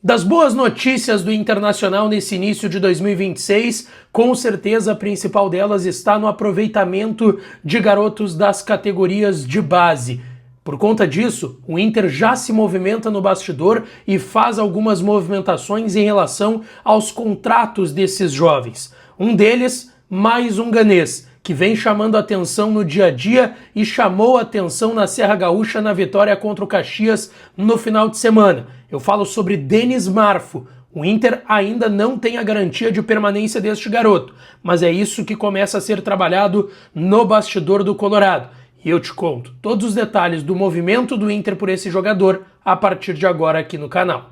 Das boas notícias do Internacional nesse início de 2026, com certeza a principal delas está no aproveitamento de garotos das categorias de base. Por conta disso, o Inter já se movimenta no bastidor e faz algumas movimentações em relação aos contratos desses jovens. Um deles, mais um ganês, que vem chamando atenção no dia a dia e chamou atenção na Serra Gaúcha na vitória contra o Caxias no final de semana. Eu falo sobre Denis Marfo. O Inter ainda não tem a garantia de permanência deste garoto, mas é isso que começa a ser trabalhado no bastidor do Colorado. E eu te conto todos os detalhes do movimento do Inter por esse jogador a partir de agora aqui no canal.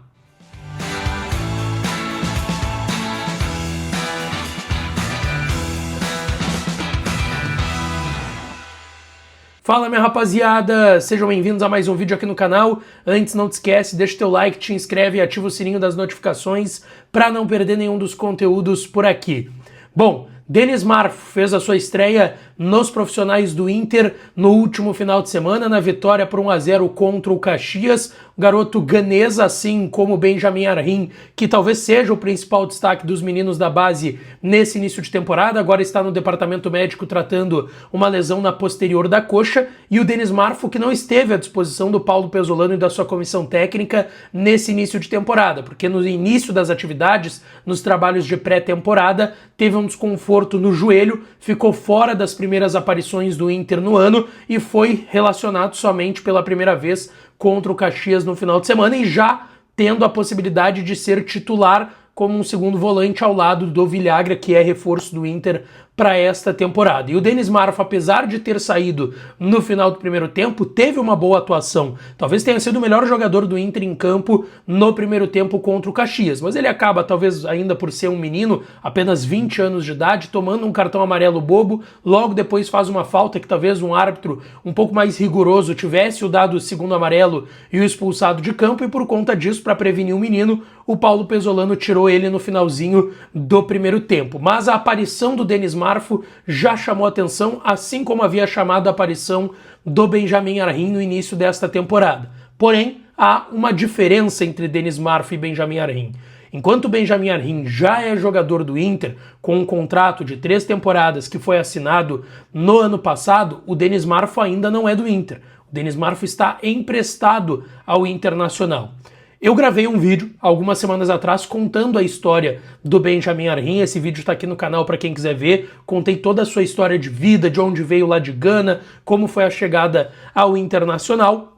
Fala, minha rapaziada, sejam bem-vindos a mais um vídeo aqui no canal. Antes, não te esquece, deixa o teu like, te inscreve e ativa o sininho das notificações para não perder nenhum dos conteúdos por aqui. Bom, Denis Marfo fez a sua estreia nos profissionais do Inter no último final de semana, na vitória por 1-0 contra o Caxias. O garoto ganês, assim como Benjamin Arrim, que talvez seja o principal destaque dos meninos da base nesse início de temporada, agora está no departamento médico tratando uma lesão na posterior da coxa, e o Denis Marfo, que não esteve à disposição do Paulo Pezzolano e da sua comissão técnica nesse início de temporada, porque no início das atividades, nos trabalhos de pré-temporada, teve um desconforto no joelho, ficou fora das primeiras aparições do Inter no ano e foi relacionado somente pela primeira vez contra o Caxias no final de semana e já tendo a possibilidade de ser titular como um segundo volante ao lado do Villagra, que é reforço do Inter para esta temporada. E o Denis Marfo, apesar de ter saído no final do primeiro tempo, teve uma boa atuação. Talvez tenha sido o melhor jogador do Inter em campo no primeiro tempo contra o Caxias, mas ele acaba, talvez ainda por ser um menino, apenas 20 anos de idade, tomando um cartão amarelo bobo, logo depois faz uma falta que talvez um árbitro um pouco mais rigoroso tivesse o dado o segundo amarelo e o expulsado de campo, e por conta disso, para prevenir o menino, o Paulo Pezzolano tirou ele no finalzinho do primeiro tempo. Mas a aparição do Denis Marfo já chamou atenção, assim como havia chamado a aparição do Benjamin Arrim no início desta temporada. Porém, há uma diferença entre Denis Marfo e Benjamin Arrim. Enquanto o Benjamin Arrim já é jogador do Inter, com um contrato de 3 temporadas que foi assinado no ano passado, o Denis Marfo ainda não é do Inter. O Denis Marfo está emprestado ao Internacional. Eu gravei um vídeo algumas semanas atrás contando a história do Benjamin Arrim. Esse vídeo está aqui no canal para quem quiser ver. Contei toda a sua história de vida, de onde veio lá de Gana, como foi a chegada ao Internacional.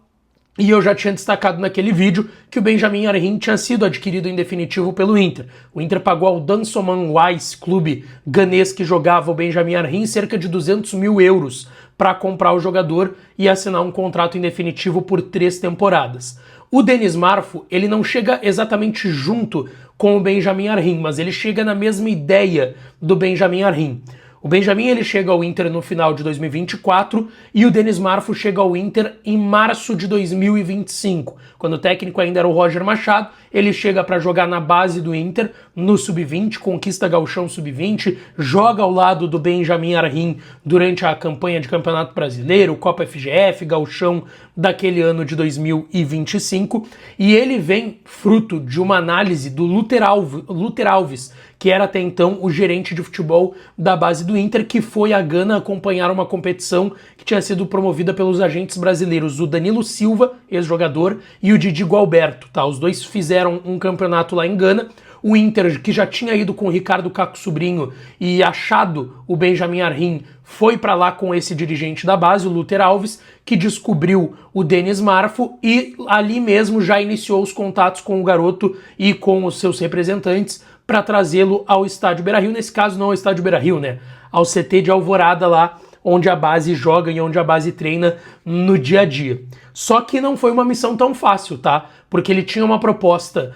E eu já tinha destacado naquele vídeo que o Benjamin Arrim tinha sido adquirido em definitivo pelo Inter. O Inter pagou ao Dansoman Wise, clube ganês que jogava o Benjamin Arrim, cerca de 200 mil euros para comprar o jogador e assinar um contrato em definitivo por 3 temporadas. O Denis Marfo, ele não chega exatamente junto com o Benjamin Arrim, mas ele chega na mesma ideia do Benjamin Arrim. O Benjamin ele chega ao Inter no final de 2024 e o Denis Marfo chega ao Inter em março de 2025. Quando o técnico ainda era o Roger Machado, ele chega para jogar na base do Inter, no Sub-20, conquista Gauchão Sub-20, joga ao lado do Benjamin Arrim durante a campanha de Campeonato Brasileiro, Copa FGF, Gauchão daquele ano de 2025, e ele vem fruto de uma análise do Luter Alves, que era até então o gerente de futebol da base do Inter, que foi a Gana acompanhar uma competição que tinha sido promovida pelos agentes brasileiros, o Danilo Silva, ex-jogador, e o Didi Gualberto, tá? Os dois fizeram um campeonato lá em Gana. O Inter, que já tinha ido com o Ricardo Caco Sobrinho e achado o Benjamin Arrim, foi para lá com esse dirigente da base, o Luter Alves, que descobriu o Denis Marfo e ali mesmo já iniciou os contatos com o garoto e com os seus representantes para trazê-lo ao Estádio Beira-Rio. Nesse caso não ao Estádio Beira-Rio, né? Ao CT de Alvorada lá, onde a base joga e onde a base treina no dia a dia. Só que não foi uma missão tão fácil, tá? Porque ele tinha uma proposta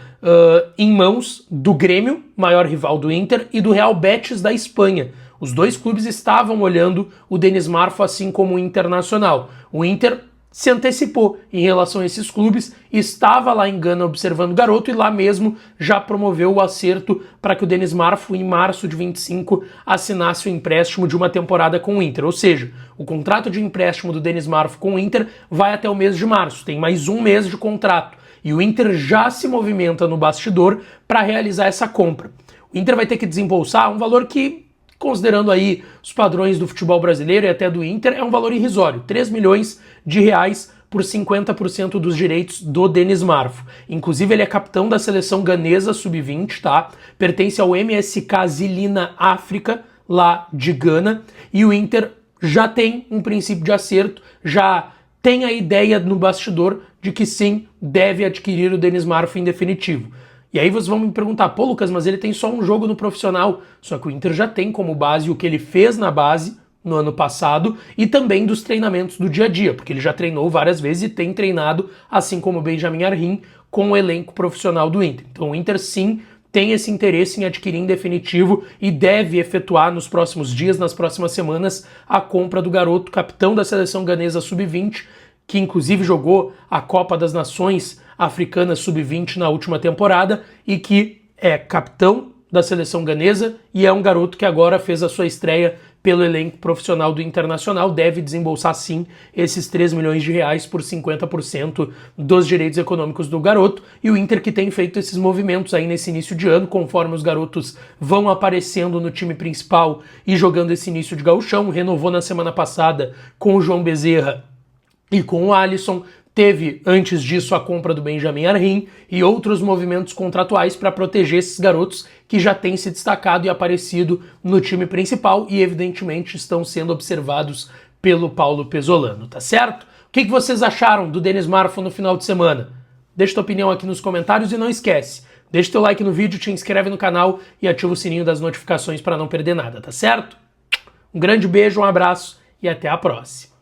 em mãos do Grêmio, maior rival do Inter, e do Real Betis da Espanha. Os dois clubes estavam olhando o Denis Marfo, assim como o Internacional. O Inter se antecipou em relação a esses clubes, estava lá em Gana observando o garoto e lá mesmo já promoveu o acerto para que o Denis Marfo, em março de 25, assinasse o empréstimo de uma temporada com o Inter. Ou seja, o contrato de empréstimo do Denis Marfo com o Inter vai até o mês de março, tem mais um mês de contrato. E o Inter já se movimenta no bastidor para realizar essa compra. O Inter vai ter que desembolsar um valor que, considerando aí os padrões do futebol brasileiro e até do Inter, é um valor irrisório, 3 milhões de reais por 50% dos direitos do Denis Marfo. Inclusive, ele é capitão da seleção ganesa sub-20, tá? Pertence ao MSK Zilina África, lá de Gana, e o Inter já tem um princípio de acerto, já tem a ideia no bastidor de que sim, deve adquirir o Denis Marfo em definitivo. E aí vocês vão me perguntar, pô Lucas, mas ele tem só um jogo no profissional, só que o Inter já tem como base o que ele fez na base no ano passado e também dos treinamentos do dia a dia, porque ele já treinou várias vezes e tem treinado, assim como o Benjamin Arhin, com o elenco profissional do Inter. Então o Inter sim tem esse interesse em adquirir em definitivo e deve efetuar nos próximos dias, nas próximas semanas, a compra do garoto, capitão da seleção ganesa sub-20, que inclusive jogou a Copa das Nações Africanas sub-20 na última temporada e que é capitão da seleção ganesa e é um garoto que agora fez a sua estreia pelo elenco profissional do Internacional, deve desembolsar sim esses 3 milhões de reais por 50% dos direitos econômicos do garoto, e o Inter que tem feito esses movimentos aí nesse início de ano, conforme os garotos vão aparecendo no time principal e jogando esse início de gauchão, renovou na semana passada com o João Bezerra e com o Alisson, teve antes disso a compra do Benjamin Arhin e outros movimentos contratuais para proteger esses garotos que já têm se destacado e aparecido no time principal e evidentemente estão sendo observados pelo Paulo Pesolano, tá certo? O que vocês acharam do Denis Marfo no final de semana? Deixa tua opinião aqui nos comentários e não esquece, deixa teu like no vídeo, te inscreve no canal e ativa o sininho das notificações para não perder nada, tá certo? Um grande beijo, um abraço e até a próxima.